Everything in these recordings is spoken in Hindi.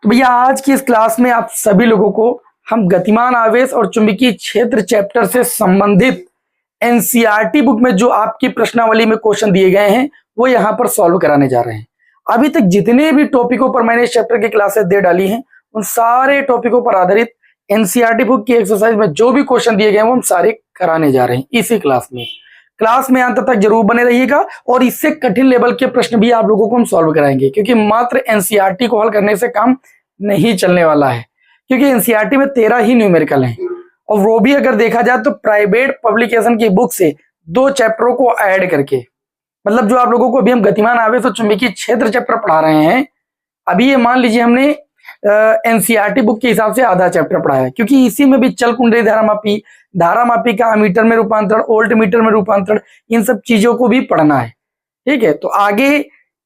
तो भैया आज की इस क्लास में आप सभी लोगों को हम गतिमान आवेश और चुंबकीय क्षेत्र चैप्टर से संबंधित एनसीईआरटी बुक में जो आपकी प्रश्नावली में क्वेश्चन दिए गए हैं वो यहाँ पर सॉल्व कराने जा रहे हैं। अभी तक जितने भी टॉपिकों पर मैंने इस चैप्टर की क्लासेस दे डाली हैं उन सारे टॉपिकों पर आधारित एनसीईआरटी बुक की एक्सरसाइज में जो भी क्वेश्चन दिए गए हैं वो हम सारे कराने जा रहे हैं इसी क्लास में अंत तक जरूर बने रहिएगा। और इससे कठिन लेवल के प्रश्न भी आप लोगों को हम सॉल्व कराएंगे, क्योंकि मात्र एनसीईआरटी को हल करने से काम नहीं चलने वाला है, क्योंकि एनसीईआरटी में 13 ही न्यूमेरिकल हैं और वो भी अगर देखा जाए तो प्राइवेट पब्लिकेशन की बुक से 2 चैप्टरों को ऐड करके, मतलब जो आप लोगों को अभी हम गतिमान आवेश और चुंबकीय क्षेत्र चैप्टर पढ़ा रहे हैं, अभी ये मान लीजिए हमने एनसीईआरटी बुक के हिसाब से आधा चैप्टर पढ़ा है, क्योंकि इसी में भी चल कुंडली धारामापी का अमीटर में रूपांतरण, वोल्ट मीटर में रूपांतरण, इन सब चीजों को भी पढ़ना है। ठीक है, तो आगे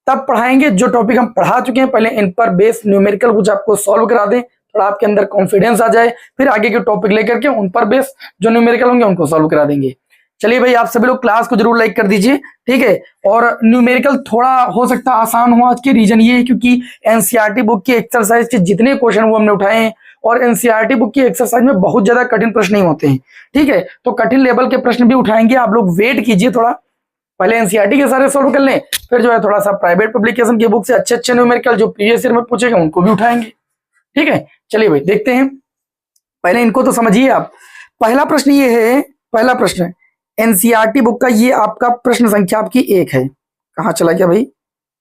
तब पढ़ाएंगे जो टॉपिक हम पढ़ा चुके हैं, पहले इन पर बेस न्यूमेरिकल कुछ आपको सॉल्व करा दें, थोड़ा आपके अंदर कॉन्फिडेंस आ जाए, फिर आगे के टॉपिक लेकर के उन पर बेस जो न्यूमेरिकल होंगे उनको सॉल्व करा देंगे। चलिए भाई, आप सभी लोग क्लास को जरूर लाइक कर दीजिए, ठीक है। और न्यूमेरिकल थोड़ा हो सकता है आसान हो आज के, रीजन ये है क्योंकि एनसीईआरटी बुक की एक्सरसाइज के जितने क्वेश्चन वो हमने उठाए हैं और एनसीईआरटी बुक की एक्सरसाइज में बहुत ज्यादा कठिन प्रश्न नहीं होते हैं, ठीक है। तो कठिन लेवल के प्रश्न भी उठाएंगे, आप लोग वेट कीजिए थोड़ा, पहले एनसीईआरटी के सारे सॉल्व कर लें, फिर जो है थोड़ा सा प्राइवेट पब्लिकेशन की बुक से अच्छे न्यूमेरिकल जो प्रीवियस ईयर में पूछेगा उनको भी उठाएंगे, ठीक है। चलिए भाई देखते हैं, पहले इनको तो समझिए आप। पहला प्रश्न ये है, पहला प्रश्न एनसीईआरटी बुक का, ये आपका प्रश्न संख्या आपकी 1 है। कहाँ चला गया भाई?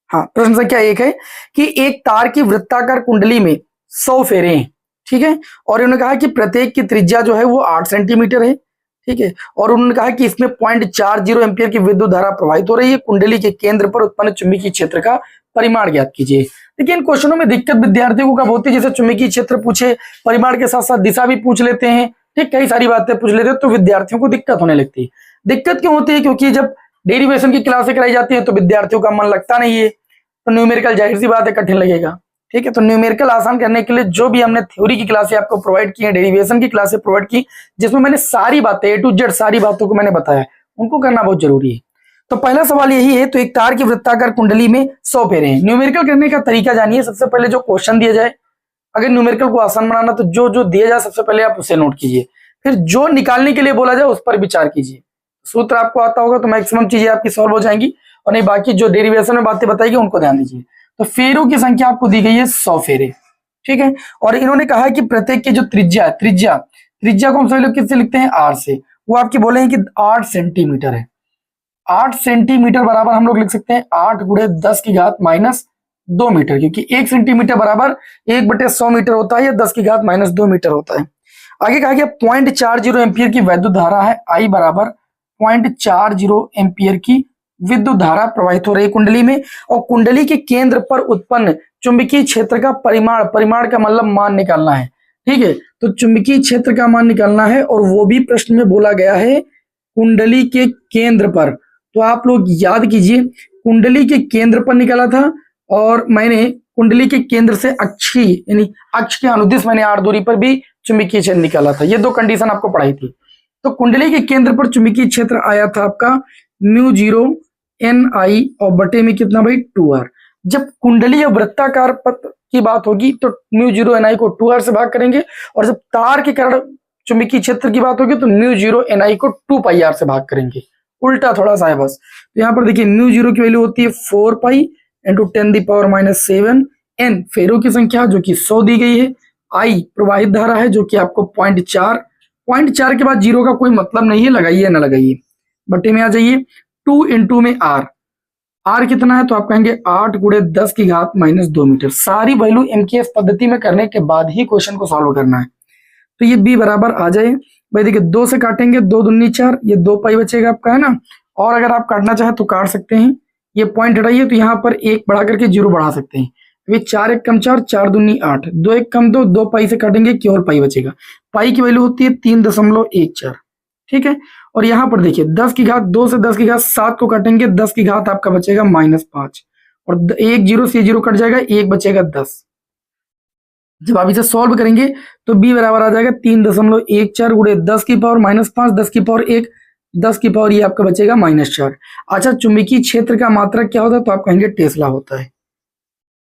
हाँ, प्रश्न संख्या 1 है कि एक तार की वृत्ताकार कुंडली में 100 फेरे हैं, ठीक है। और उन्होंने कहा कि प्रत्येक की त्रिज्या जो है वो 8 सेंटीमीटर है, ठीक है। और उन्होंने कहा कि इसमें 0.40 एम्पीयर की विद्युत धारा प्रवाहित हो रही है। कुंडली के केंद्र पर उत्पन्न चुंबकीय क्षेत्र का परिमाण ज्ञात कीजिए। देखिए, इन क्वेश्चनों में दिक्कत विद्यार्थियों को कब होती है, जैसे चुंबकीय क्षेत्र पूछे, परिमाण के साथ साथ दिशा भी पूछ लेते हैं, ठीक, कई सारी बातें पूछ लेते हैं, तो विद्यार्थियों को दिक्कत होने लगती है। दिक्कत क्यों होती है? क्योंकि जब डेरिवेशन की क्लासें कराई जाती है तो विद्यार्थियों का मन लगता नहीं है, तो न्यूमेरिकल जाहिर सी बात है कठिन लगेगा, ठीक है। तो न्यूमेरिकल आसान करने के लिए जो भी हमने थ्योरी की क्लासें आपको प्रोवाइड की है, डेरिवेशन की क्लासें प्रोवाइड की, जिसमें मैंने सारी बातें A to Z सारी बातों को मैंने बताया, उनको करना बहुत जरूरी है। तो पहला सवाल यही है, तो एक तार की वृत्ताकार कुंडली में 100 फेरे हैं। न्यूमेरिकल करने का तरीका जानिए। सबसे पहले जो क्वेश्चन दिया जाए, अगर न्यूमेरिकल को आसान बनाना तो जो जो दिया जाए सबसे पहले आप उसे नोट कीजिए, फिर जो निकालने के लिए बोला जाए उस पर विचार कीजिए। सूत्र आपको आता होगा तो मैक्सिमम चीजें आपकी सॉल्व हो जाएंगी, और नहीं बाकी जो डेरिवेशन में बातें बताएगी उनको ध्यान दीजिए। तो फेरों की संख्या आपको दी गई है 100 फेरे, ठीक है। और इन्होंने कहा कि प्रत्येक की जो त्रिज्या को हम सभी लोग किससे लिखते हैं? R से। वो आपकी बोले हैं कि 8 सेंटीमीटर है। 8 सेंटीमीटर बराबर हम लोग लिख सकते हैं 8 × 10⁻² मीटर, क्योंकि 1 सेंटीमीटर बराबर 1/100 मीटर होता है या 10⁻² मीटर होता है। आगे कहा गया 0.40 एम्पीयर की वैद्युत धारा है, I बराबर 0.40 एम्पीयर की विद्युत धारा प्रवाहित हो रही है कुंडली में, और कुंडली के केंद्र पर उत्पन्न चुंबकीय क्षेत्र का परिमाण का मतलब मान निकालना है, ठीक है। तो चुंबकीय क्षेत्र का मान निकालना है, और वो भी प्रश्न में बोला गया है कुंडली के केंद्र पर। तो आप लोग याद कीजिए, कुंडली के केंद्र पर निकाला था, और मैंने कुंडली के केंद्र से अक्षीय यानी अक्ष के अनुदिश मैंने 8 दूरी पर भी चुंबकीय क्षेत्र निकाला था। ये 2 कंडीशन आपको पढ़ाई थी। तो कुंडली के केंद्र पर चुंबकीय क्षेत्र आया था आपका μ0 Ni और बटे में कितना भाई 2R। जब कुंडली या वृत्ताकार पथ की बात होगी तो μ0 Ni को 2R से भाग करेंगे, और जब तार के कारण चुंबकीय क्षेत्र की बात होगी तो μ0 Ni को 2πr से भाग करेंगे। उल्टा थोड़ा सा है बस। तो यहाँ पर देखिए μ0 की वैल्यू होती है 4π × 10⁻⁷ n फेरों की संख्या जो कि 100 दी गई है, I प्रवाहित धारा है जो कि आपको 0.4 के बाद 0 का कोई मतलब नहीं है, लगाइए ना लगाइए, बटे में आ जाइए। 2 × में R कितना है? तो आप कहेंगे 8 × 10⁻² मीटर। सारी वैल्यू MKS पद्धति में करने के बाद ही क्वेश्चन को सॉल्व करना है। तो ये B बराबर आ जाए भाई। देखिए 2 से काटेंगे, 2 दूनी 4, ये 2π बचेगा आपका, है ना। और अगर आप काटना चाहे तो काट सकते हैं, ये पॉइंट हटाइए तो यहाँ पर 1 बढ़ा करके 0 बढ़ा सकते हैं। ये 4 1 कम 4, 4 दूनी 8, 2 1 कम 2, 2π से काटेंगे केवल π बचेगा। पाई की वैल्यू होती है 3.14, ठीक है। और यहाँ पर देखिए 10⁻2 से 10⁻7 को काटेंगे, 10 की घात आपका बचेगा -5, और 1 0 से 0 कट जाएगा, 1 बचेगा 10। जब आप इसे सॉल्व करेंगे तो B बराबर आ जाएगा 3.14 × 10 की पावर -5, 10 की पावर 1, 10 की पावर ये आपका बचेगा -4। अच्छा, चुंबकीय क्षेत्र का मात्रक क्या होता है? तो आप कहेंगे टेस्ला होता है।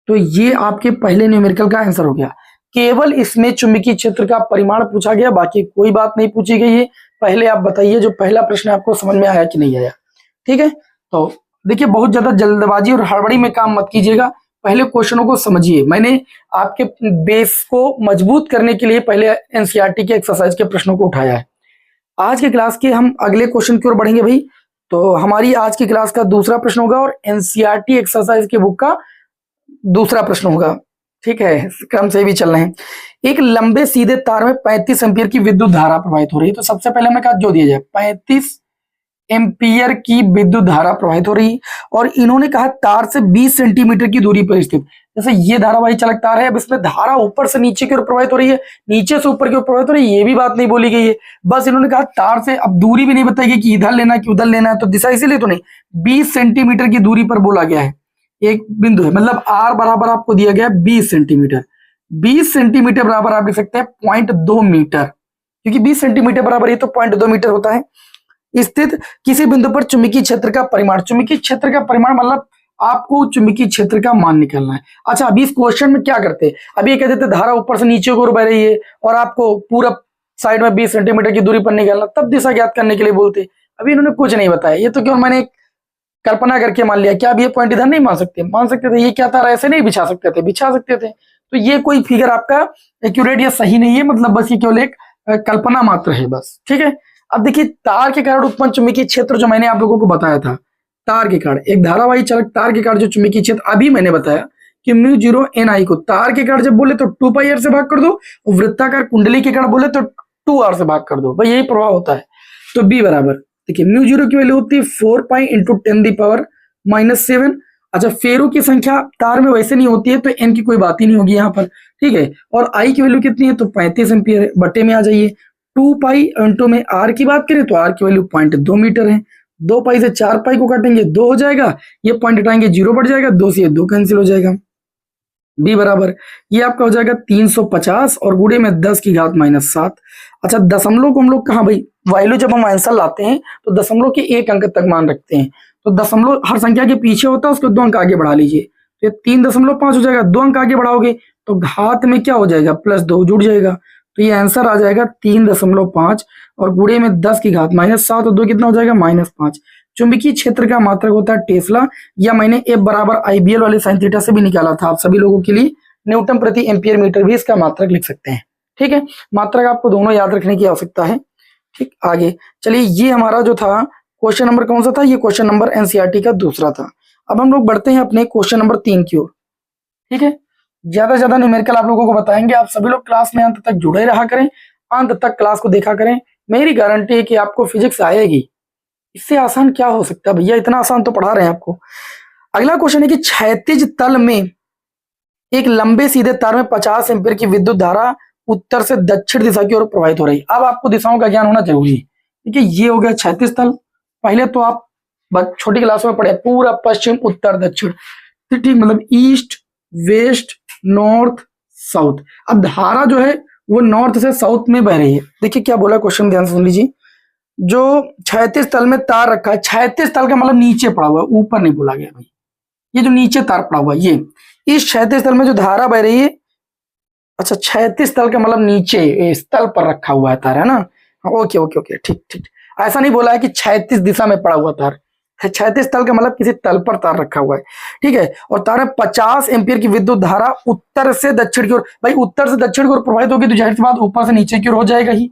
तो ये आपके पहले न्यूमेरिकल का आंसर हो गया। केवल इसमें चुंबकीय क्षेत्र का परिमाण पूछा गया, बाकी कोई बात नहीं पूछी गई है। पहले आप बताइए जो पहला प्रश्न आपको समझ में आया कि नहीं आया। ठीक है, तो देखिए बहुत ज्यादा जल्दबाजी और हड़बड़ी में काम मत कीजिएगा, पहले क्वेश्चनों को समझिए। मैंने आपके बेस को मजबूत करने के लिए पहले एनसीईआरटी के एक्सरसाइज के प्रश्नों को उठाया है। आज के क्लास के हम अगले क्वेश्चन की ओर बढ़ेंगे भाई। तो हमारी आज की क्लास का दूसरा प्रश्न होगा और एनसीईआरटी एक्सरसाइज के बुक का दूसरा प्रश्न होगा। ठीक है, क्रम से भी चल रहे हैं। एक लंबे सीधे तार में 35 एम्पियर की विद्युत धारा प्रवाहित हो रही है। तो सबसे पहले हमने कहा जो दिया जाए 35 एम्पियर की विद्युत धारा प्रवाहित हो रही, और इन्होंने कहा तार से 20 सेंटीमीटर की दूरी पर स्थित। जैसे ये धारावाही चालक तार है, अब इसमें धारा ऊपर से नीचे की ओर प्रवाहित हो रही है, नीचे से ऊपर की ओर प्रवाहित हो रही है, ये भी बात नहीं बोली गई है। बस इन्होंने कहा तार से, अब दूरी भी नहीं बताई गई कि इधर लेना है कि उधर लेना है, तो दिशा इसीलिए तो नहीं, 20 सेंटीमीटर की दूरी पर बोला गया है। एक बिंदु है, मतलब आर बराबर आपको दिया गया 20 सेंटीमीटर। 20 सेंटीमीटर बराबर आप लिख सकते हैं 0.2 मीटर, क्योंकि 20 सेंटीमीटर बराबर ये तो 0.2 मीटर होता है। स्थित किसी बिंदु पर चुंबकीय क्षेत्र का परिमाण, चुंबकीय क्षेत्र का परिमाण मतलब आपको चुंबकीय क्षेत्र का मान निकालना है। अच्छा, अभी इस क्वेश्चन में क्या करते हैं, अभी ये कहते थे धारा ऊपर से नीचे की ओर बह रही है और आपको पूरा साइड में 20 सेंटीमीटर की दूरी पर निकालना, तब दिशा ज्ञात करने के लिए बोलते। अभी इन्होंने कुछ नहीं बताया, ये तो केवल मैंने कल्पना करके मान लिया। क्या अब ये पॉइंट इधर नहीं मान सकते? मान सकते थे। ये क्या तारा ऐसे नहीं बिछा सकते थे? बिछा सकते थे। तो ये कोई फिगर आपका एक्यूरेट या सही नहीं है, मतलब बस ये केवल एक कल्पना मात्र है बस। ठीक है, अब देखिए तार के कारण उत्पन्न चुंबकीय क्षेत्र जो मैंने आप लोगों को बताया था, तार के कारण एक धारावाही चालक तार के कारण जो चुंबकीय क्षेत्र, अभी मैंने बताया कि म्यू 0 एन आई को तार के कारण जब बोले तो 2 पाई आर से भाग कर दो, और वृत्ताकार कुंडली के कारण बोले तो 2 आर से भाग कर दो, भाई यही प्रभाव होता है। तो बी बराबर, देखिए म्यू 0 की वैल्यू होती है 4 पाई इंटू 10⁻⁻7। अच्छा, फेरों की संख्या तार में वैसे नहीं होती है, तो एन की कोई बात ही नहीं होगी यहाँ पर। ठीक है, और आई की वैल्यू कितनी है, तो 35 एम्पियर, बटे में आ जाइए 2 पाई इंटू में आर की बात करें तो आर की वैल्यू 0.2 मीटर है। 2 पाई से 4 पाई को काटेंगे 2 हो जाएगा, ये पॉइंट हटाएंगे 0 बढ़ जाएगा, 2 से 2 कैंसिल हो जाएगा। बी बराबर ये आपका हो जाएगा 350 और गुणे में 10⁻⁻7। अच्छा, दशमलव को हम लोग कहाँ भाई, वैल्यू जब हम आंसर लाते हैं तो दशमलव के 1 अंक तक मान रखते हैं। तो दशमलव हर संख्या के पीछे होता है, उसको 2 अंक आगे बढ़ा लीजिए, तो ये 3.5 हो जाएगा। 2 अंक आगे बढ़ाओगे तो घात में क्या हो जाएगा, +2 जुड़ जाएगा। तो ये आंसर आ जाएगा 3.5 और गुणे में 10⁻⁻7 और 2 कितना हो जाएगा, -5। चुंबकीय क्षेत्र का मात्रक होता है टेस्ला, या मैंने F बराबर IBL वाले साइन थीटा से भी निकाला था आप सभी लोगों के लिए। न्यूटन प्रति एम्पियर मीटर भी इसका मात्रक लिख सकते हैं। ठीक है, मात्रक आपको दोनों याद रखने की आवश्यकता है। ठीक, आगे चलिए, ये हमारा जो था क्वेश्चन नंबर कौन सा था, ये क्वेश्चन नंबर एनसीईआरटी का दूसरा था। अब हम लोग बढ़ते हैं अपने क्वेश्चन नंबर 3 की ओर। ठीक है, ज्यादा से ज्यादा न्यूमेरिकल आप लोगों को बताएंगे, आप सभी लोग क्लास में अंत तक जुड़े रहा करें, अंत तक क्लास को देखा करें। मेरी गारंटी है कि आपको फिजिक्स आएगी, इससे आसान क्या हो सकता है भैया, इतना आसान तो पढ़ा रहे हैं आपको। अगला क्वेश्चन है कि क्षैतिज तल में एक लंबे सीधे तार में 50 एम्पीयर की विद्युत धारा उत्तर से दक्षिण दिशा की ओर प्रवाहित हो रही। अब आपको दिशाओं का ज्ञान होना जरूरी है। देखिए, ये हो गया क्षैतिज तल, पहले तो आप छोटी क्लासों में पढ़े पूरा पश्चिम उत्तर दक्षिण, ठीक, मतलब ईस्ट वेस्ट नॉर्थ साउथ। अब धारा जो है वो नॉर्थ से साउथ में बह रही है। देखिए क्या बोला क्वेश्चन, ध्यान से सुन लीजिए। जो क्षैतिज तल में तार रखा है, क्षैतिज तल का मतलब नीचे पड़ा हुआ है, ऊपर नहीं बोला गया भाई, ये जो नीचे तार पड़ा हुआ है, ये इस क्षैतिज तल में जो धारा बह रही है। अच्छा, क्षैतिज तल का मतलब नीचे इस तल पर रखा हुआ है तार, है ना। ओके ओके ओके, ठीक ठीक, ऐसा नहीं बोला है कि क्षैतिज दिशा में पड़ा हुआ तार, क्षैतिज तल का मतलब किसी तल पर तार रखा हुआ है। ठीक है, और तार में 50 एम्पियर की विद्युत धारा उत्तर से दक्षिण की ओर, भाई उत्तर से दक्षिण की ओर प्रवाहित होगी तो जाहिर सी बात ऊपर से नीचे की ओर हो जाएगा ही,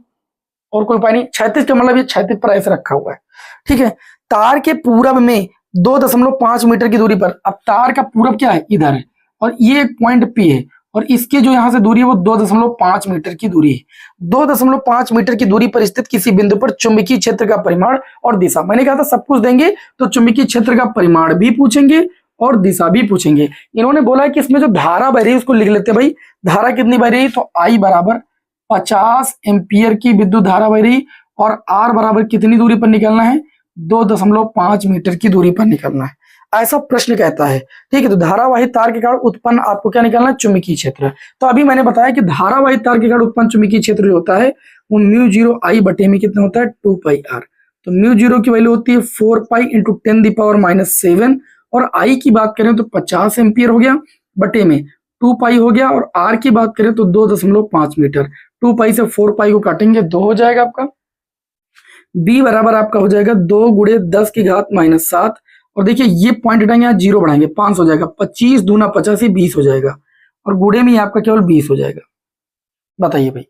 और कोई उपाय नहीं। क्षैतिज का मतलब ये क्षैतिज पर ऐसे रखा हुआ है। ठीक है, तार के पूरब में 2.5 मीटर की दूरी पर, अब तार का पूरब क्या है, इधर है, और ये एक पॉइंट P है, और इसके जो यहां से दूरी है वो 2.5 मीटर की दूरी है। 2.5 मीटर की दूरी पर स्थित किसी बिंदु पर चुंबकीय क्षेत्र का परिमाण और दिशा, मैंने कहा था सब कुछ देंगे तो चुंबकीय क्षेत्र का परिमाण भी पूछेंगे और दिशा भी पूछेंगे। इन्होंने बोला है कि इसमें जो धारा बह रही है उसको लिख लेते भाई, धारा कितनी बह रही है, तो I बराबर 50 एम्पियर की विद्युत धारा बह रही, और R बराबर कितनी दूरी पर निकलना है, 2.5 मीटर की दूरी पर निकलना है, ऐसा प्रश्न कहता है। ठीक है, तो धारावाही तार के कारण उत्पन्न आपको क्या निकालना है, चुंबकीय क्षेत्र। तो अभी मैंने बताया कि धारावाही तार के कारण उत्पन्न चुंबकीय क्षेत्र जो होता है वो म्यू 0 I बटे में कितना होता है, 2 पाई R। तो म्यू 0 की वैल्यू होती है 4 पाई इंटू 10⁻⁻7, और I की बात करें तो 50 एम्पियर हो गया, बटे में 2 पाई हो गया, और आर की बात करें तो 2.5 मीटर। 2 पाई से 4 पाई को काटेंगे 2 हो जाएगा आपका। बी बराबर आपका हो जाएगा 2 गुणे 10 की घात माइनस 7, और देखिए ये पॉइंट हटाएंगे, यहाँ 0 बढ़ाएंगे, 5 हो जाएगा। 25 दूना 85, 20 हो जाएगा, और गुणे में आपका केवल 20 हो जाएगा। बताइए भाई,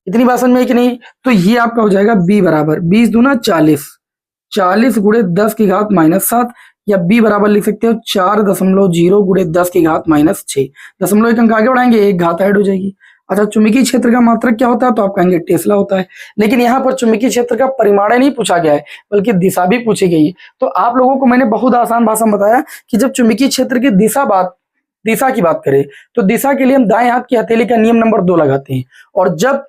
इतनी बात समझ में आई कि नहीं? तो ये आपका हो जाएगा बी बराबर 20 दूना 40, 40 गुणे 10 की घात माइनस 7, या बी बराबर लिख सकते हो 4.0 गुणे 10 की घात माइनस 6। दशमलव एक अंक आगे बढ़ाएंगे, एक घात ऐड हो जाएगी। अच्छा, चुंबकीय क्षेत्र का मात्रक क्या होता है? तो आप कहेंगे टेस्ला होता है। लेकिन यहाँ पर चुंबकीय क्षेत्र का परिमाण नहीं पूछा गया है, बल्कि दिशा भी पूछी गई है। तो आप लोगों को मैंने बहुत आसान भाषा में बताया कि जब चुंबकीय क्षेत्र की दिशा की बात करें, तो दिशा के लिए हम दाएं हाथ की हथेली का नियम नंबर 2 लगाते हैं, और जब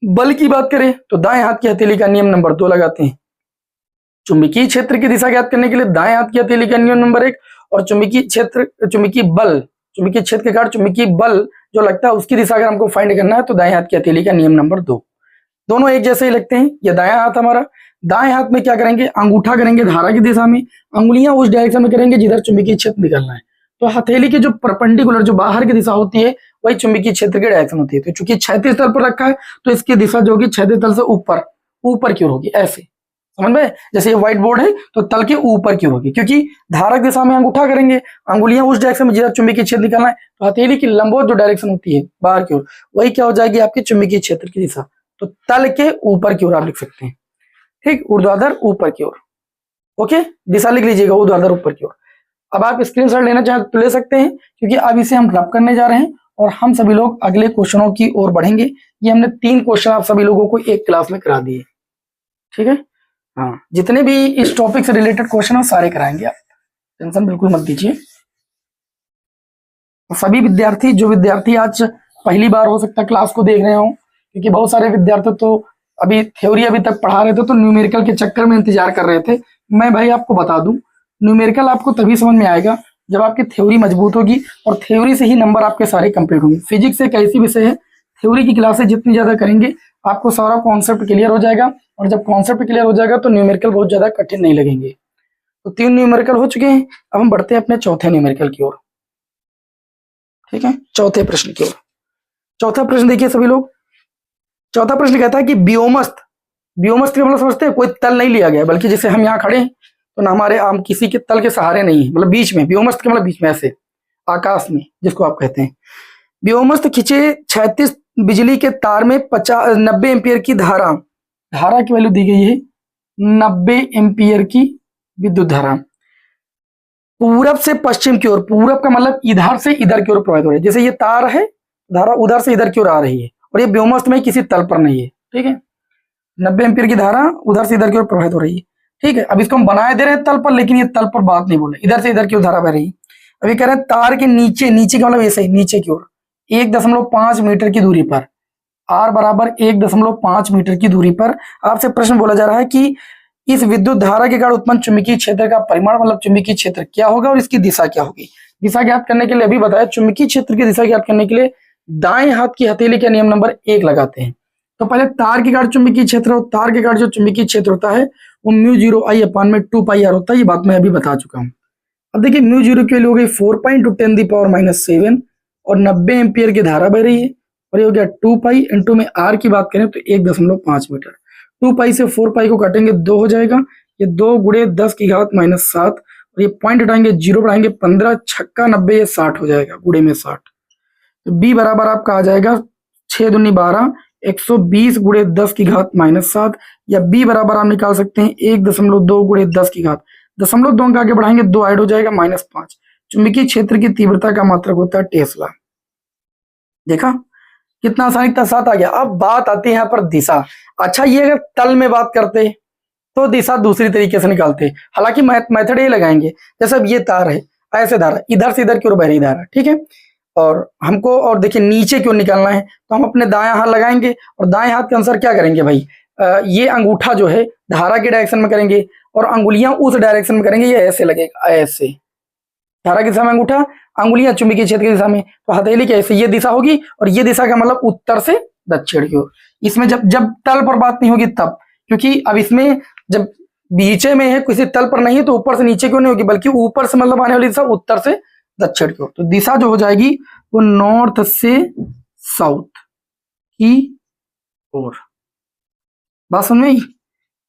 बल की बात करें तो दाएं हाथ की हथेली का नियम नंबर 2 लगाते हैं। चुंबकीय क्षेत्र की दिशा ज्ञात करने के लिए दाएं हाथ की हथेली का नियम नंबर 1, और चुंबकीय क्षेत्र के कारण चुंबकीय बल जो लगता है उसकी दिशा अगर हमको फाइंड करना है तो दाएं हाथ की हथेली का नियम नंबर 2। दोनों एक जैसे ही लगते हैं। ये दायां हाथ हमारा, दाएं हाथ में क्या करेंगे? अंगूठा करेंगे धारा की दिशा में, अंगुलियां उस डायरेक्शन में करेंगे जिधर चुंबकीय क्षेत्र निकलना है। तो हथेली की जो परपेंडिकुलर, जो बाहर की दिशा होती है, वही चुंबकीय क्षेत्र की डायरेक्शन होती है। तो चूंकि क्षैतिज तल पर रखा है तो इसकी दिशा जो होगी क्षैतिज तल से ऊपर की ओर होगी, ऐसे समझ में। जैसे ये व्हाइट बोर्ड है तो तल के ऊपर की ओर होगी, क्योंकि धारक दिशा में अंगूठा करेंगे, अंगुलियां उस डायरेक्शन में जिधर चुंबकीय क्षेत्र निकलना है, तो हथेली की लंबवत जो डायरेक्शन होती है बाहर की ओर, वही क्या हो जाएगी? आपकी चुंबकीय क्षेत्र की दिशा। तो तल के ऊपर की ओर आप लिख सकते हैं, ठीक, ऊर्ध्वाधर ऊपर की ओर। ओके, दिशा लिख लीजिएगा ऊर्ध्वाधर ऊपर की ओर। अब आप स्क्रीनशॉट लेना चाहें तो ले सकते हैं, क्योंकि अब इसे हम रब करने जा रहे हैं और हम सभी लोग अगले क्वेश्चनों की ओर बढ़ेंगे। ये हमने 3 क्वेश्चन आप सभी लोगों को एक क्लास में करा दिए, ठीक है। हाँ, जितने भी इस टॉपिक से रिलेटेड क्वेश्चन है सारे कराएंगे, आप टेंशन बिल्कुल मत दीजिए। सभी विद्यार्थी, जो विद्यार्थी आज पहली बार हो सकता है क्लास को देख रहे हो, क्योंकि बहुत सारे विद्यार्थी तो अभी थ्योरी अभी तक पढ़ा रहे थे तो न्यूमेरिकल के चक्कर में इंतजार कर रहे थे। मैं भाई आपको बता दूं, न्यूमेरिकल आपको तभी समझ में आएगा जब आपकी थ्योरी मजबूत होगी, और थ्योरी से ही नंबर आपके सारे कंप्लीट होंगे। फिजिक्स एक ऐसी विषय है, थ्योरी की क्लासेस जितनी ज्यादा करेंगे आपको सारा कॉन्सेप्ट क्लियर हो जाएगा, और जब कॉन्सेप्ट क्लियर हो जाएगा तो न्यूमेरिकल बहुत ज्यादा कठिन नहीं लगेंगे। तो 3 न्यूमेरिकल हो चुके हैं, अब हम बढ़ते हैं अपने चौथे न्यूमेरिकल की ओर, ठीक है, चौथे प्रश्न की ओर। चौथा प्रश्न देखिए सभी लोग। चौथा प्रश्न कहता है कि व्योमस्थ का मतलब समझते हैं, कोई तल नहीं लिया गया, बल्कि जैसे हम यहाँ खड़े हैं तो ना हमारे हम किसी के तल के सहारे नहीं है, मतलब बीच में। व्योमस्थ के मतलब बीच में, ऐसे आकाश में जिसको आप कहते हैं। व्योमस्थ खिंचे 36 बिजली के तार में 90 एम्पियर की धारा की वैल्यू दी गई है, 90 एम्पियर की विद्युत धारा पूरब से पश्चिम की ओर, पूरब का मतलब इधर से इधर की ओर प्रवाहित हो रही है। जैसे ये तार है, धारा उधर से इधर की ओर आ रही है, और ये व्योमस्थ में किसी तल पर नहीं है, ठीक है। 90 एम्पियर की धारा उधर से इधर की ओर प्रवाहित हो रही है, ठीक है। अब इसको हम बनाए दे रहे हैं तल पर, लेकिन ये तल पर बात नहीं बोले, इधर से इधर की ओर धारा बह रही है। अभी कह रहे हैं तार के नीचे का मतलब ऐसे ही नीचे की ओर 1.5 मीटर की दूरी पर, r बराबर 1.5 मीटर की दूरी पर आपसे प्रश्न बोला जा रहा है कि इस विद्युत धारा के कारण उत्पन्न चुंबकीय क्षेत्र का परिमाण, मतलब चुंबकीय क्षेत्र क्या होगा और इसकी दिशा क्या होगी। दिशा ज्ञात करने के लिए अभी बताया, चुंबकीय क्षेत्र की दिशा ज्ञात करने के लिए दाएं हाथ की हथेली का नियम नंबर 1 लगाते हैं। तो पहले तार के कारण चुंबकीय क्षेत्र, और तार के कारण जो चुंबकीय क्षेत्र होता है वो μ0I/2πr होता है। ये बात मैं अभी बता चुका हूँ। अब देखिए μ0 की वैल्यू हो गई 4.10⁻⁷ और 90 एम्पियर की धारा बह रही है, और ये हो गया 2 पाई इंटू में r की बात करें तो 1.5 मीटर। 2 पाई से 4 पाई को काटेंगे 2 हो जाएगा, ये 2 गुणे 10 की घात -7, और ये पॉइंट हटाएंगे 0 बढ़ाएंगे 15 छक्का 90, ये 60 हो जाएगा, गुणे में 60। तो b बराबर आपका आ जाएगा 6 दूनी 12, 120 गुणे 10 की घात -7, या b बराबर आप निकाल सकते हैं 1.2 गुणे 10 की घात, 0.2 अंक आगे बढ़ाएंगे 2 ऐड हो जाएगा -5। चुंबकीय क्षेत्र की तीव्रता का मात्रक होता है टेस्ला। देखा कितना आसानी के साथ आ गया। अब बात आती है यहाँ पर दिशा। अच्छा, ये अगर तल में बात करते तो दिशा दूसरी तरीके से निकालते, हालांकि मेथड ये लगाएंगे, जैसे अब ये तार है, ऐसे धारा इधर से इधर की ओर बह रही धारा, ठीक है, और हमको और देखिए नीचे क्यों निकालना है, तो हम अपने दायां हाथ लगाएंगे और दाएं हाथ के अनुसार क्या करेंगे भाई, ये अंगूठा जो है धारा के डायरेक्शन में करेंगे और अंगुलियां उस डायरेक्शन में करेंगे, ये ऐसे लगेगा, ऐसे धारा की दिशा में अंगूठा, अंगुलियां चुंबकीय क्षेत्र की दिशा में, तो हथेली कैसे, ये दिशा होगी, और ये दिशा का मतलब उत्तर से दक्षिण की ओर। इसमें जब तल पर बात नहीं होगी तब, क्योंकि अब इसमें जब बीचे में है, किसी तल पर नहीं है, तो ऊपर से नीचे क्यों नहीं होगी, बल्कि ऊपर से मतलब आने वाली दिशा उत्तर से दक्षिण की ओर। तो दिशा जो हो जाएगी वो नॉर्थ से साउथ की ओर। बात समझ में आई?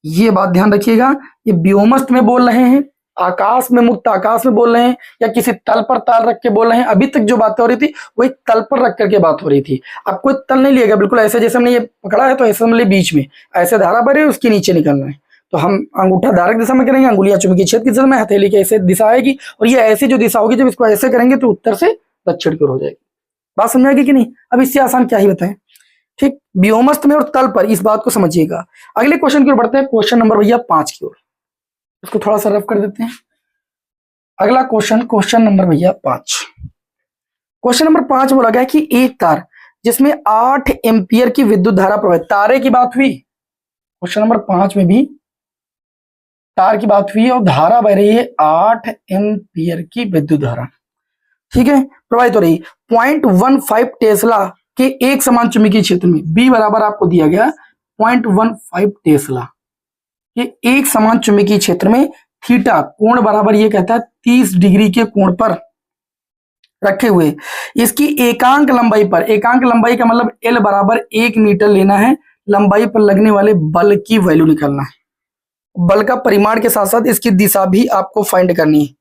ये बात ध्यान रखिएगा, ये व्योमस्थ में बोल रहे हैं, आकाश में, मुक्त आकाश में बोल रहे हैं, या किसी तल पर ताल रख के बोल रहे हैं। अभी तक जो बातें हो रही थी वो एक तल पर रख करके बात हो रही थी। अब कोई तल नहीं लिएगा, बिल्कुल ऐसे जैसे हमने ये पकड़ा है तो ऐसे हमने बीच में ऐसे धारा भरे उसके नीचे निकलना है। तो हम अंगूठा धारक दिशा में करेंगे, अंगुलियां चुंबकीय क्षेत्र की दिशा में, हथेली की ऐसे दिशा आएगी, और ये ऐसी जो दिशा होगी जब इसको ऐसे करेंगे तो उत्तर से दक्षिण की ओर हो जाएगी। बात समझ आएगी कि नहीं? अब इससे आसान क्या ही बताएं। ठीक, व्योमस्थ में और तल पर, इस बात को समझिएगा। अगले क्वेश्चन की ओर बढ़ते हैं, क्वेश्चन नंबर भैया 5 की ओर। इसको थोड़ा सा रफ कर देते हैं। अगला क्वेश्चन, क्वेश्चन नंबर भैया 5। क्वेश्चन नंबर 5 बोला गया कि एक तार जिसमें 8 एम्पियर की विद्युत धारा प्रवाहित, तारे की बात हुई क्वेश्चन नंबर 5 में भी, तार की बात हुई और धारा बह रही है 8 एम्पियर की विद्युत धारा, ठीक है, प्रवाहित हो रही 0.15 टेस्ला के एक समान चुंबकीय क्षेत्र में। बी बराबर आपको दिया गया 0.15 टेस्ला के एक समान चुंबकीय क्षेत्र में, थीटा कोण बराबर ये कहता है 30 डिग्री के कोण पर रखे हुए, इसकी एकांक लंबाई पर, एकांक लंबाई का मतलब एल बराबर 1 मीटर लेना है, लंबाई पर लगने वाले बल की वैल्यू निकालना है। बल का परिमाण के साथ साथ इसकी दिशा भी आपको फाइंड करनी है।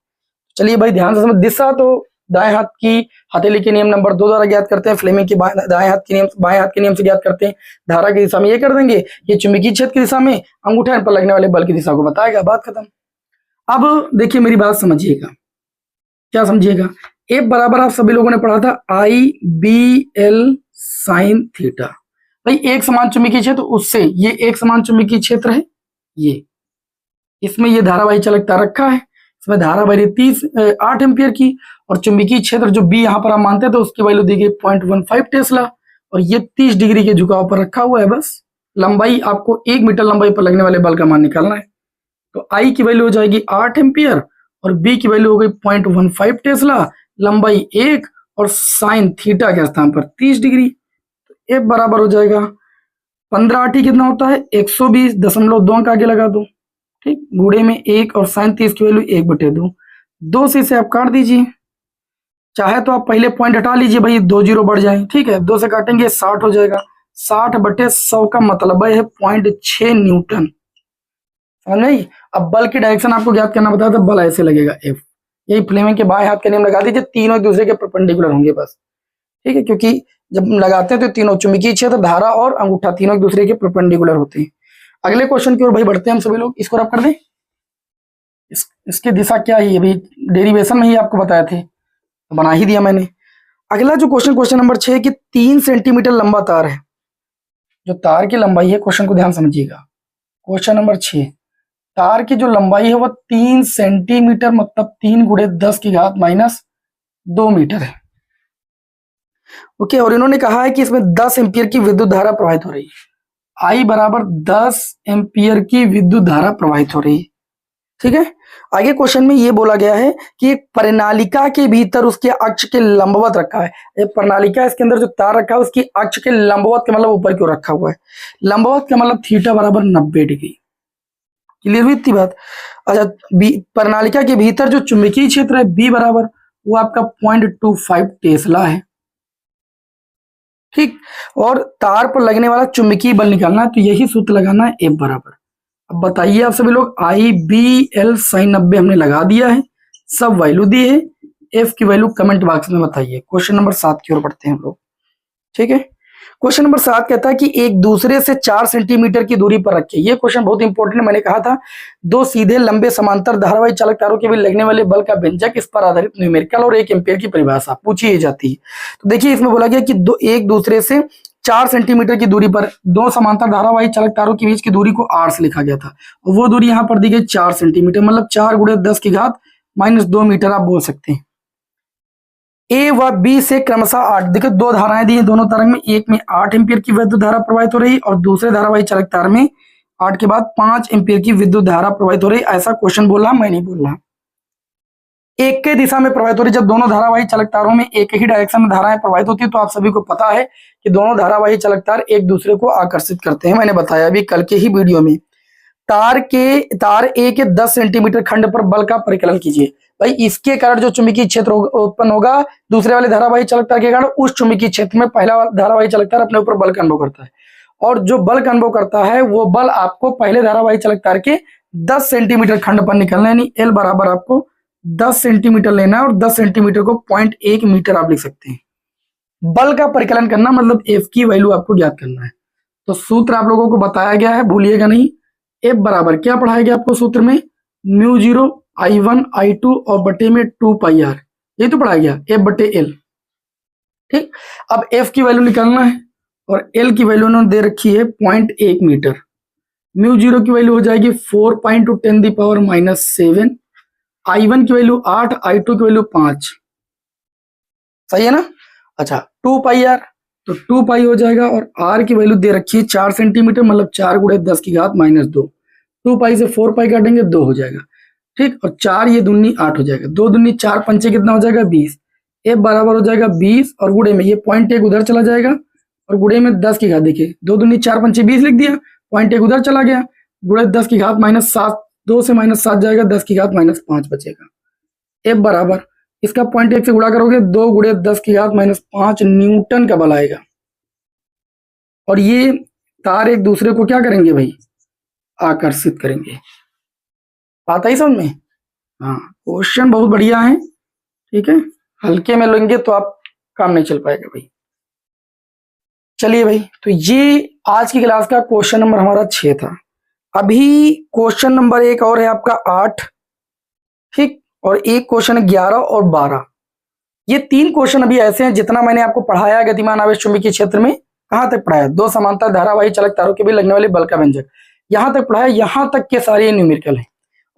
चलिए भाई ध्यान से समझ, दिशा तो दाएं हाथ की हथेली के नियम नंबर 2 द्वारा ज्ञात करते हैं, फ्लेमिंग के दाएं हाथ के नियम, बाएं हाथ के नियम से ज्ञात करते हैं। धारा की दिशा में ये कर देंगे, ये चुंबकीय क्षेत्र की दिशा में, अंगूठे पर लगने वाले बल की दिशा को बताएगा, बात खत्म। अब देखिए मेरी बात समझिएगा, क्या समझिएगा। एफ बराबर आप सभी लोगों ने पढ़ा था IBL साइन थीटा। भाई एक समान चुंबकीय क्षेत्र, उससे ये एक समान चुंबकीय क्षेत्र है, ये इसमें ये धारावाही चालकता रखा है, इसमें धारा बह रही 8 एम्पियर की, और चुंबकीय क्षेत्र जो बी यहाँ पर हम मानते थे तो उसकी वैल्यू दी गई 0.15 टेस्ला, और ये 30 डिग्री के झुकाव पर रखा हुआ है। बस लंबाई आपको 1 मीटर लंबाई पर लगने वाले बल का मान निकालना है। तो आई की वैल्यू हो जाएगी 8 एम्पियर और बी की वैल्यू हो गई 0.15 टेस्ला, लंबाई 1 और साइन थीटा के स्थान पर 30 डिग्री। तो एफ बराबर हो जाएगा 15 8 कितना होता है 120.2 अंक आगे लगा दो, ठीक, गुणे में 1 और साइन 30 की वैल्यू 1/2, 2 से इसे आप काट दीजिए। चाहे तो आप पहले पॉइंट हटा लीजिए भाई, 2 जीरो बढ़ जाए, ठीक है, 2 से काटेंगे 60 हो जाएगा। 60/100 का मतलब है 0.6 न्यूटन, समझ में? अब बल की डायरेक्शन आपको ज्ञात करना बताया था, बल ऐसे लगेगा एफ, यही फ्लेमिंग के बाएं हाथ का नियम लगा दीजिए, तीनों एक दूसरे के परपेंडिकुलर होंगे बस, ठीक है, क्योंकि जब लगाते हैं तो तीनों चुंबकीय क्षेत्र, धारा और अंगूठा तीनों एक दूसरे के परपेंडिकुलर होते हैं। अगले क्वेश्चन की ओर भाई बढ़ते हैं हम सभी लोग, इसको रब कर दें। इसकी दिशा क्या है, अभी डेरिवेशन में ही आपको बताए थे, तो बना ही दिया मैंने। अगला जो क्वेश्चन नंबर 6 कि 3 सेंटीमीटर लंबा तार है, जो तार की लंबाई है, क्वेश्चन को ध्यान समझिएगा। क्वेश्चन नंबर 6, तार की जो लंबाई है वो 3 सेंटीमीटर मतलब 3 × 10⁻² मीटर है, ओके। और इन्होंने कहा है कि इसमें 10 एम्पियर की विद्युत धारा प्रवाहित हो रही है, आई बराबर 10 एम्पियर की विद्युत धारा प्रवाहित हो रही है, ठीक है। आगे क्वेश्चन में ये बोला गया है कि एक प्रणालिका के भीतर उसके अक्ष के लंबवत रखा है। एक प्रणालिका, इसके अंदर जो तार रखा है उसकी अक्ष के लंबवत के मतलब ऊपर क्यों रखा हुआ है, लंबवत का मतलब थीटा बराबर 90 डिग्री। क्लियर हुई इतनी बात? अच्छा, प्रणालिका के भीतर जो चुंबकीय क्षेत्र है बी बराबर वो आपका 0.25 टेस्ला है, ठीक। और तार पर लगने वाला चुंबकीय बल निकालना है, तो यही सूत्र लगाना है एफ बराबर। अब बताइए आप सभी लोग, IBL साइन 90 हमने लगा दिया है, सब वैल्यू दी है, एफ की वैल्यू कमेंट बॉक्स में बताइए। क्वेश्चन नंबर 7 की ओर बढ़ते हैं हम लोग, ठीक है। क्वेश्चन नंबर 7 कहता है कि एक दूसरे से 4 सेंटीमीटर की दूरी पर रखे, ये क्वेश्चन बहुत इंपॉर्टेंट है, मैंने कहा था, दो सीधे लंबे समांतर धारावाही चालक तारों के बीच लगने वाले बल का व्यंजक, इस पर आधारित न्यूमेरिकल और 1 एम्पियर की परिभाषा पूछी जाती है। तो देखिए इसमें बोला गया कि एक दूसरे से 4 सेंटीमीटर की दूरी पर दो समांतर धारावाही चालक तारों के बीच की दूरी को r से लिखा गया था, और वो दूरी यहाँ पर दी गई 4 सेंटीमीटर, मतलब 4 × 10⁻² मीटर आप बोल सकते हैं। ए व बी से क्रमशः 8, देखिए 2 धाराएं दी हैं दोनों तरंग में, एक में 8 एम्पियर की विद्युत धारा प्रवाहित हो रही और दूसरे धारावाही चालक तार में 8 के बाद 5 एम्पियर की विद्युत धारा प्रवाहित हो रही। ऐसा क्वेश्चन बोल रहा, मैं नहीं बोल रहा। एक के दिशा में प्रवाहित हो रही, जब दोनों धारावाही चालक तारों में एक ही डायरेक्शन में धाराएं प्रवाहित होती है तो आप सभी को पता है कि दोनों धारावाही चालक तार एक दूसरे को आकर्षित करते हैं, मैंने बताया अभी कल के ही वीडियो में। तार ए के 10 सेंटीमीटर खंड पर बल का परिकलन कीजिए। भाई इसके कारण जो चुंबकीय क्षेत्र उत्पन्न होगा दूसरे वाले धारावाही चालक तार के कारण, उस चुंबकीय क्षेत्र में पहला वाला धारावाही चालक तार अपने ऊपर बल का अनुभव करता है, और जो बल का अनुभव करता है वो बल आपको पहले धारावाही चालक तार के 10 सेंटीमीटर खंड पर निकलना है, यानी एल बराबर आपको 10 सेंटीमीटर लेना है, और 10 सेंटीमीटर को 0.1 मीटर आप लिख सकते हैं। बल का परिकलन करना मतलब एफ की वैल्यू आपको ज्ञात करना है। तो सूत्र आप लोगों को बताया गया है, भूलिएगा नहीं। एफ बराबर क्या पढ़ाया गया आपको सूत्र में, म्यू 0 I1 I2 और बटे में 2 पाई आर, ये तो पढ़ाया गया, एफ बटे एल। ठीक, अब एफ की वैल्यू निकालना है, और एल की वैल्यू उन्होंने दे रखी है 0.1 मीटर। म्यू 0 की वैल्यू हो जाएगी 4×10⁻⁷, I1 की वैल्यू 8, I2 की वैल्यू 5, सही है ना। अच्छा 2 पाई आर, तो 2 पाई हो जाएगा, और आर की वैल्यू दे रखी है 4 सेंटीमीटर, मतलब 4×10⁻⁻²। 2 पाई से 4 पाई काटेंगे 2 हो जाएगा। ठीक, और 4 ये दूनी 8 हो जाएगा, 2 दूनी 4 पंचे कितना हो जाएगा 20। एफ बराबर हो जाएगा 20, और गुड़े में ये 0.1 उधर चला जाएगा, और गुड़े में 10 की घात, देखिए 2 दूनी 4 पंचे 20 लिख दिया, 0.1 उधर चला गया, गुड़े 10 की घात -7, 2 से -7 जाएगा, 10 की घात -5 बचेगा। एफ बराबर इसका 0.1 से गुणा करोगे 2 गुणे 10 की घात -5 न्यूटन का बल आएगा। और ये तार एक दूसरे को क्या करेंगे भाई, आकर्षित करेंगे। बात आई समझ में। हाँ, क्वेश्चन बहुत बढ़िया है। ठीक है, हल्के में लेंगे तो आप काम नहीं चल पाएगा भाई। चलिए भाई, तो ये आज की क्लास का क्वेश्चन नंबर हमारा 6 था। अभी क्वेश्चन नंबर 1 और है आपका 8, ठीक, और एक क्वेश्चन 11 और 12। ये 3 क्वेश्चन अभी ऐसे हैं, जितना मैंने आपको पढ़ाया गतिमान आवेश चुंबकीय क्षेत्र में, कहां तक पढ़ाया, 2 समांतर धारावाही चालक तारों के बीच लगने वाले बल का व्यंजक, यहां तक पढ़ाया। यहां तक के सारे न्यूमेरिकल हैं,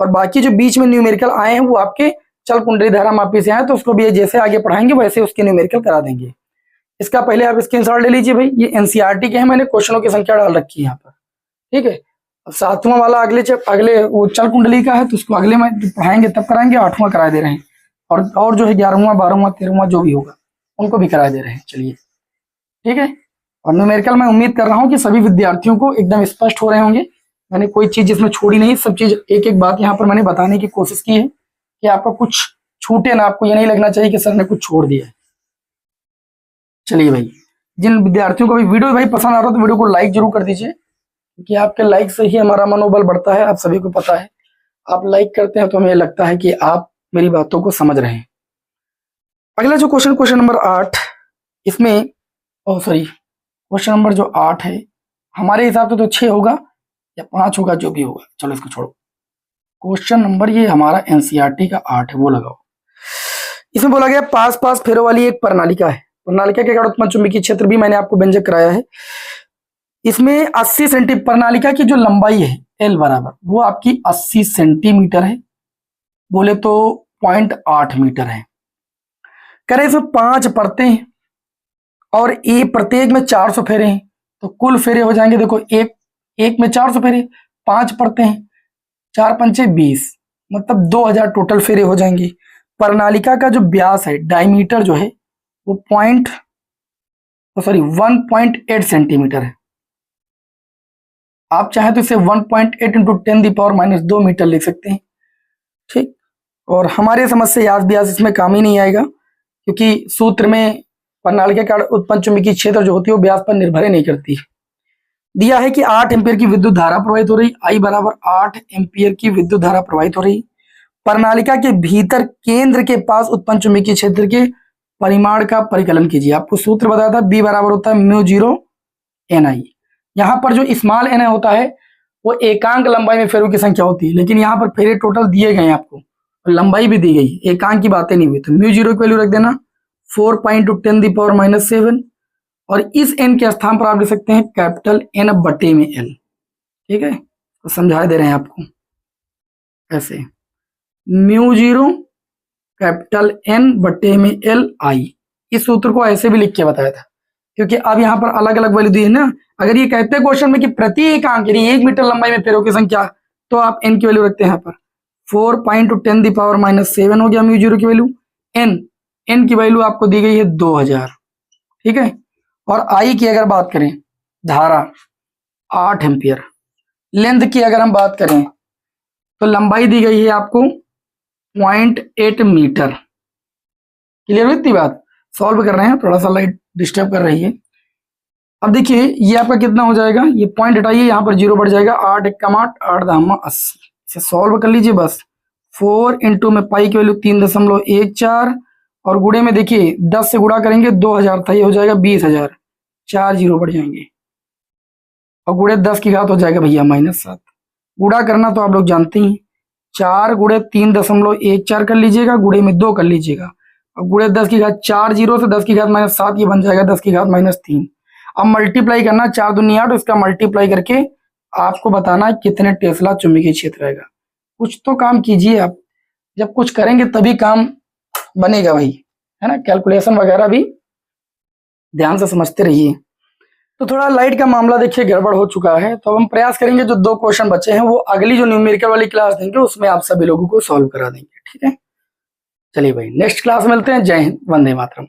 और बाकी जो बीच में न्यूमेरिकल आए हैं वो आपके चल कुंडली धारा मापी से आए, तो उसको भी जैसे आगे पढ़ाएंगे वैसे उसके न्यूमेरिकल करा देंगे। इसका पहले आप स्क्रीनशॉट ले लीजिए भाई, ये एनसीईआरटी के हैं, मैंने क्वेश्चनों की संख्या डाल रखी है यहाँ पर। ठीक है, अब 7वां वाला अगले वो चल कुंडली का है, तो उसको अगले में पढ़ाएंगे तब कराएंगे। 8वां करा दे रहे हैं, और जो है 11वां 12वां 13वां जो भी होगा उनको भी करा दे रहे हैं। चलिए ठीक है, और न्यूमेरिकल मैं उम्मीद कर रहा हूँ कि सभी विद्यार्थियों को एकदम स्पष्ट हो रहे होंगे। मैंने कोई चीज इसमें छोड़ी नहीं, सब चीज एक एक बात यहाँ पर मैंने बताने की कोशिश की है कि आपका कुछ छूटे ना, आपको ये नहीं लगना चाहिए कि सर ने कुछ छोड़ दिया है। चलिए भाई, जिन विद्यार्थियों को भी वीडियो भाई पसंद आ रहा है तो वीडियो को लाइक जरूर कर दीजिए, क्योंकि आपके लाइक से ही हमारा मनोबल बढ़ता है। आप सभी को पता है, आप लाइक करते हैं तो हमें लगता है कि आप मेरी बातों को समझ रहे हैं। अगला जो क्वेश्चन नंबर 8, इसमें क्वेश्चन नंबर जो 8 है हमारे हिसाब से तो 6 होगा या 5 होगा, जो भी होगा, चलो इसको छोड़ो। क्वेश्चन नंबर ये हमारा एनसीईआरटी का 8 है, वो लगाओ। इसमें बोला गया पास पास फेरों वाली एक प्रणालिका है, प्रणालिका के कारण उत्पन्न चुंबकीय क्षेत्र भी मैंने आपको व्यंजक कराया है। इसमें 80 सेंटीमीटर प्रणालिका की जो लंबाई है एल बराबर, वो आपकी 80 सेंटीमीटर है, बोले तो 0.8 मीटर है। कह रहे इसमें 5 परतें हैं, और ए प्रत्येक में 400 फेरे हैं, तो कुल फेरे हो जाएंगे, देखो एक में 400 फेरे, 5 परतें हैं, 4 पंचे 20, मतलब 2000 टोटल फेरे हो जाएंगे। प्रणालिका का जो व्यास है, डायमीटर जो है वो 1.8 सेंटीमीटर है। आप चाहे तो इसे 1.8 × 10⁻² मीटर लिख सकते हैं। ठीक, और हमारे समझ से यास ब्यास इसमें काम ही नहीं आएगा, क्योंकि सूत्र में प्रणालिका के कारण उत्पन्न चुंबकीय क्षेत्र जो होती है वो व्यास पर निर्भर ही नहीं करती। दिया है कि 8 एम्पीयर की विद्युत धारा प्रवाहित हो रही, आई बराबर 8 एम्पीयर की विद्युत धारा प्रवाहित हो रही। प्रणालिका के भीतर केंद्र के पास उत्पन्न चुंबकीय क्षेत्र के परिमाण का परिकलन कीजिए। आपको सूत्र बताया था, बी बराबर होता है μ0 ni। यहाँ पर जो स्मॉल एन होता है वो एकांक लंबाई में फेरों की संख्या होती है, लेकिन यहाँ पर फेरे टोटल दिए गए हैं आपको, और लंबाई भी दी गई, एकांक की बातें नहीं हुई। तो μ0 की वैल्यू रख देना 4×10⁻⁷, और इस n के स्थान पर आप लिख सकते हैं कैपिटल N बटे में L। ठीक है, तो समझा दे रहे हैं आपको ऐसे, μ0 कैपिटल N बटे में L I। इस सूत्र को ऐसे भी लिख के बताया था, क्योंकि अब यहाँ पर अलग अलग वैल्यू दी है ना। अगर ये कहते हैं क्वेश्चन में कि प्रति एकांक यानी 1 मीटर लंबाई में फेरों की संख्या, तो आप n की वैल्यू रखते हैं यहाँ पर 4×10⁻⁷ हो गया μ0 की वैल्यू। n की वैल्यू आपको दी गई है 2000। ठीक है, और I की अगर बात करें, धारा 8 एम्पियर, लेंथ की अगर हम बात करें तो लंबाई दी गई है आपको 0.8 मीटर। क्लियर हुई इतनी बात? सॉल्व कर रहे हैं, थोड़ा सा लाइट डिस्टर्ब कर रही है। अब देखिए ये आपका कितना हो जाएगा, ये पॉइंट हटाइए, यहाँ पर 0 बढ़ जाएगा, 8 एकम 8, 8 दामा 80। इसे सॉल्व कर लीजिए बस। 4 इंटू में पाई की वैल्यू 3.14 और गुणे में देखिए 10 से गुणा करेंगे 2000 था, ये हो जाएगा 20,000, 4 0 बढ़ जाएंगे और गुणे 10 की घात हो जाएगा भैया -7। गुणा करना तो आप लोग जानते ही, 4 गुणे 3.14 कर लीजिएगा, गुणे में 2 कर लीजिएगा और गुणे 10 की घात 4 0 से 10 की घात -7, ये बन जाएगा 10 की घात -3। अब मल्टीप्लाई करना, 4 दूनी 8, इसका मल्टीप्लाई करके आपको बताना है कितने टेस्ला चुंबकीय क्षेत्र रहेगा। कुछ तो काम कीजिए आप, जब कुछ करेंगे तभी काम बनेगा भाई, है ना। कैलकुलेशन वगैरह भी ध्यान से समझते रहिए। तो थोड़ा लाइट का मामला देखिए गड़बड़ हो चुका है, तो अब हम प्रयास करेंगे जो 2 क्वेश्चन बचे हैं वो अगली जो न्यूमेरिकल वाली क्लास देंगे उसमें आप सभी लोगों को सॉल्व करा देंगे, ठीक है। चलिए भाई नेक्स्ट क्लास मिलते हैं। जय हिंद, वंदे मातरम।